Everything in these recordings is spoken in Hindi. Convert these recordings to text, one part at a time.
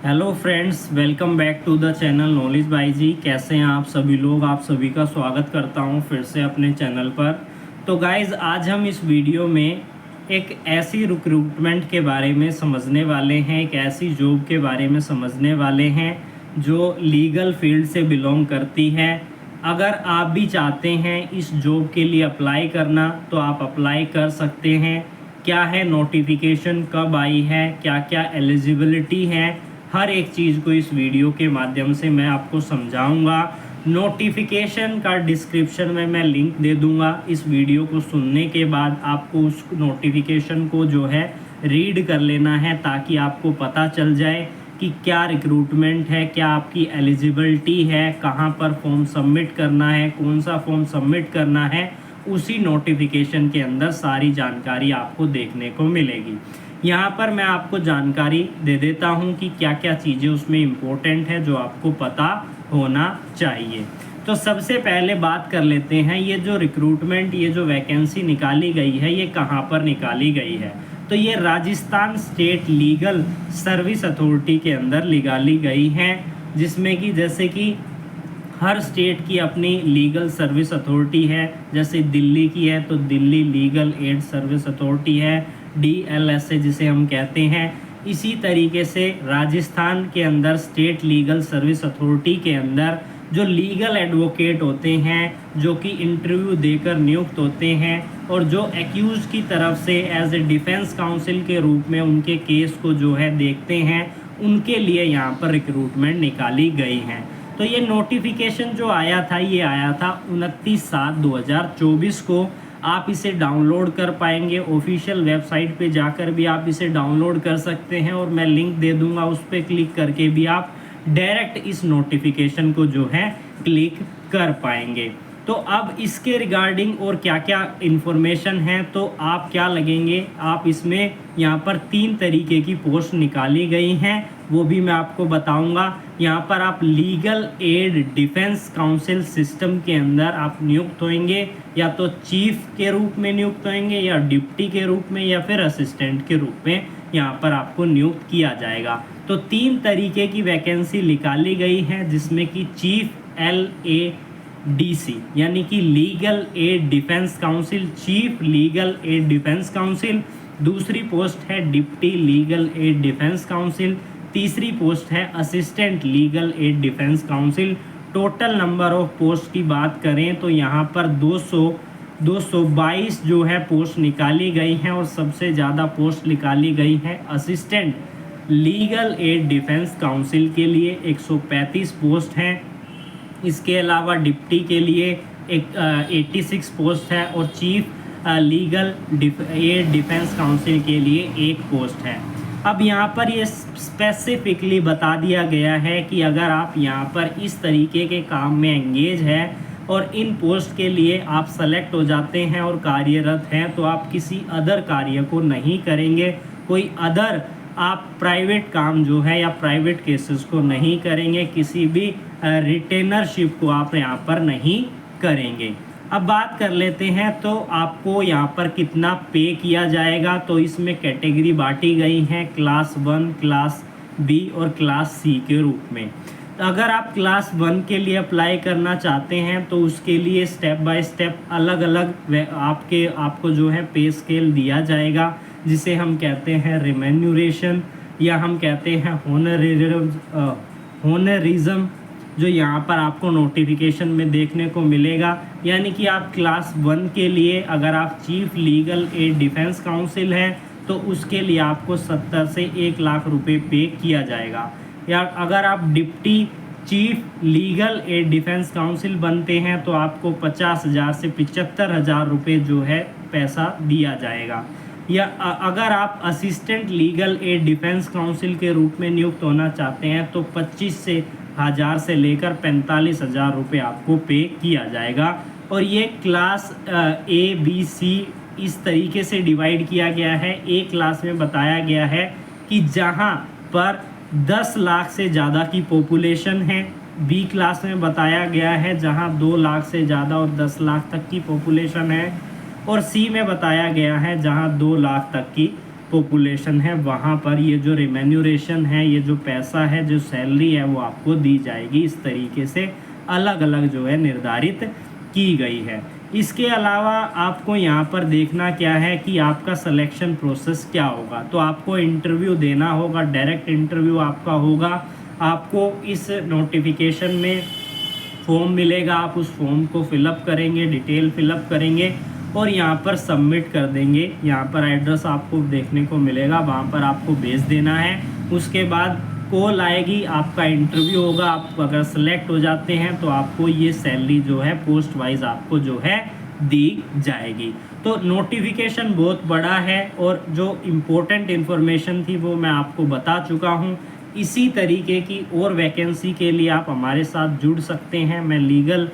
Hello friends, welcome back to the channel knowledge by G. कैसे हैं आप सभी लोग? आप सभी का स्वागत करता हूं फिर से अपने चैनल पर। तो गाइज़, आज हम इस वीडियो में एक ऐसी रिक्रूटमेंट के बारे में समझने वाले हैं, एक ऐसी जॉब के बारे में समझने वाले हैं जो लीगल फील्ड से बिलोंग करती है। अगर आप भी चाहते हैं इस जॉब के लिए अप्लाई करना तो आप अप्लाई कर सकते हैं। क्या है नोटिफिकेशन, कब आई है, क्या क्या एलिजिबिलिटी है, हर एक चीज़ को इस वीडियो के माध्यम से मैं आपको समझाऊंगा। नोटिफिकेशन का डिस्क्रिप्शन में मैं लिंक दे दूंगा। इस वीडियो को सुनने के बाद आपको उस नोटिफिकेशन को जो है रीड कर लेना है, ताकि आपको पता चल जाए कि क्या रिक्रूटमेंट है, क्या आपकी एलिजिबिलिटी है, कहाँ पर फॉर्म सबमिट करना है, कौन सा फॉर्म सबमिट करना है। उसी नोटिफिकेशन के अंदर सारी जानकारी आपको देखने को मिलेगी। यहाँ पर मैं आपको जानकारी दे देता हूँ कि क्या क्या चीज़ें उसमें इम्पोर्टेंट है जो आपको पता होना चाहिए। तो सबसे पहले बात कर लेते हैं, ये जो रिक्रूटमेंट, ये जो वैकेंसी निकाली गई है, ये कहाँ पर निकाली गई है। तो ये Rajasthan state legal service authority के अंदर निकाली गई है, जिसमें कि जैसे कि हर स्टेट की अपनी लीगल सर्विस अथॉरिटी है। जैसे दिल्ली की है तो Delhi legal aid service authority है, DLSA जिसे हम कहते हैं। इसी तरीके से राजस्थान के अंदर स्टेट लीगल सर्विस अथॉरिटी के अंदर जो लीगल एडवोकेट होते हैं, जो कि इंटरव्यू देकर नियुक्त होते हैं और जो एक्यूज की तरफ से एज ए डिफेंस काउंसिल के रूप में उनके केस को जो है देखते हैं, उनके लिए यहाँ पर रिक्रूटमेंट निकाली गई है। तो ये नोटिफिकेशन जो आया था, ये आया था 29/7/2024 को। आप इसे डाउनलोड कर पाएंगे, ऑफिशियल वेबसाइट पे जाकर भी आप इसे डाउनलोड कर सकते हैं और मैं लिंक दे दूंगा, उस पर क्लिक करके भी आप डायरेक्ट इस नोटिफिकेशन को जो है क्लिक कर पाएंगे। तो अब इसके रिगार्डिंग और क्या क्या इन्फॉर्मेशन है, तो आप क्या लगेंगे, आप इसमें यहाँ पर 3 तरीके की पोस्ट निकाली गई हैं, वो भी मैं आपको बताऊंगा। यहाँ पर आप legal aid defence council system के अंदर आप नियुक्त होंगे, या तो चीफ के रूप में नियुक्त होंगे, या डिप्टी के रूप में, या फिर असिस्टेंट के रूप में यहाँ पर आपको नियुक्त किया जाएगा। तो 3 तरीके की वैकेंसी निकाली गई है, जिसमें कि चीफ LADC यानी कि legal aid defence council, chief legal aid defence council. दूसरी पोस्ट है deputy legal aid defence council. तीसरी पोस्ट है assistant legal aid defence council. Total number of post की बात करें तो यहाँ पर 222 जो है पोस्ट निकाली गई हैं, और सबसे ज़्यादा पोस्ट निकाली गई है assistant legal aid defence council के लिए, 135 पोस्ट हैं। इसके अलावा डिप्टी के लिए 86 पोस्ट है, और chief legal aid defence council के लिए 1 पोस्ट है। अब यहाँ पर ये स्पेसिफिकली बता दिया गया है कि अगर आप यहाँ पर इस तरीके के काम में एंगेज है और इन पोस्ट के लिए आप सेलेक्ट हो जाते हैं और कार्यरत हैं, तो आप किसी अदर कार्य को नहीं करेंगे, कोई अदर आप प्राइवेट काम जो है या प्राइवेट केसेस को नहीं करेंगे, किसी भी रिटेनरशिप को आप यहाँ पर नहीं करेंगे। अब बात कर लेते हैं, तो आपको यहाँ पर कितना पे किया जाएगा। तो इसमें कैटेगरी बांटी गई हैं क्लास 1, क्लास B और क्लास C के रूप में। तो अगर आप क्लास 1 के लिए अप्लाई करना चाहते हैं तो उसके लिए स्टेप बाय स्टेप अलग अलग आपको जो है पे स्केल दिया जाएगा, जिसे हम कहते हैं रेम्यूनरेशन, या हम कहते हैं होनरिज्म, जो यहाँ पर आपको नोटिफिकेशन में देखने को मिलेगा। यानी कि आप क्लास 1 के लिए अगर आप chief legal aid defence council हैं तो उसके लिए आपको 70 से 1 लाख रुपए पे किया जाएगा। या अगर आप deputy chief legal aid defence council बनते हैं तो आपको 50,000 से 75,000 रुपये जो है पैसा दिया जाएगा। या अगर आप assistant legal aid defence council के रूप में नियुक्त होना चाहते हैं तो 25,000 से लेकर 45,000 रुपये आपको पे किया जाएगा। और ये क्लास A, B, C इस तरीके से डिवाइड किया गया है। A क्लास में बताया गया है कि जहां पर 10 लाख से ज़्यादा की पॉपुलेशन है। B क्लास में बताया गया है जहां 2 लाख से ज़्यादा और 10 लाख तक की पॉपुलेशन है। और C में बताया गया है जहां 2 लाख तक की पॉपुलेशन है वहाँ पर ये जो रिम्यूनरेशन है, ये जो पैसा है, जो सैलरी है वो आपको दी जाएगी। इस तरीके से अलग अलग जो है निर्धारित की गई है। इसके अलावा आपको यहाँ पर देखना क्या है कि आपका सिलेक्शन प्रोसेस क्या होगा। तो आपको इंटरव्यू देना होगा, डायरेक्ट इंटरव्यू आपका होगा। आपको इस नोटिफिकेशन में फॉर्म मिलेगा, आप उस फॉर्म को फिलअप करेंगे, डिटेल फिलअप करेंगे और यहाँ पर सबमिट कर देंगे। यहाँ पर एड्रेस आपको देखने को मिलेगा, वहाँ पर आपको भेज देना है। उसके बाद कॉल आएगी, आपका इंटरव्यू होगा। आप अगर सेलेक्ट हो जाते हैं तो आपको ये सैलरी जो है पोस्ट वाइज आपको जो है दी जाएगी। तो नोटिफिकेशन बहुत बड़ा है और जो इम्पोर्टेंट इन्फॉर्मेशन थी वो मैं आपको बता चुका हूँ। इसी तरीके की और वैकेंसी के लिए आप हमारे साथ जुड़ सकते हैं। मैं लीगल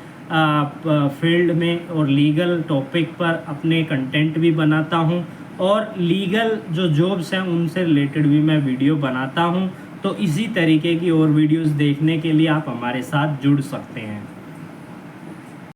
फील्ड में और लीगल टॉपिक पर अपने कंटेंट भी बनाता हूं और लीगल जो जॉब्स हैं उनसे रिलेटेड भी मैं वीडियो बनाता हूं। तो इसी तरीके की और वीडियोस देखने के लिए आप हमारे साथ जुड़ सकते हैं।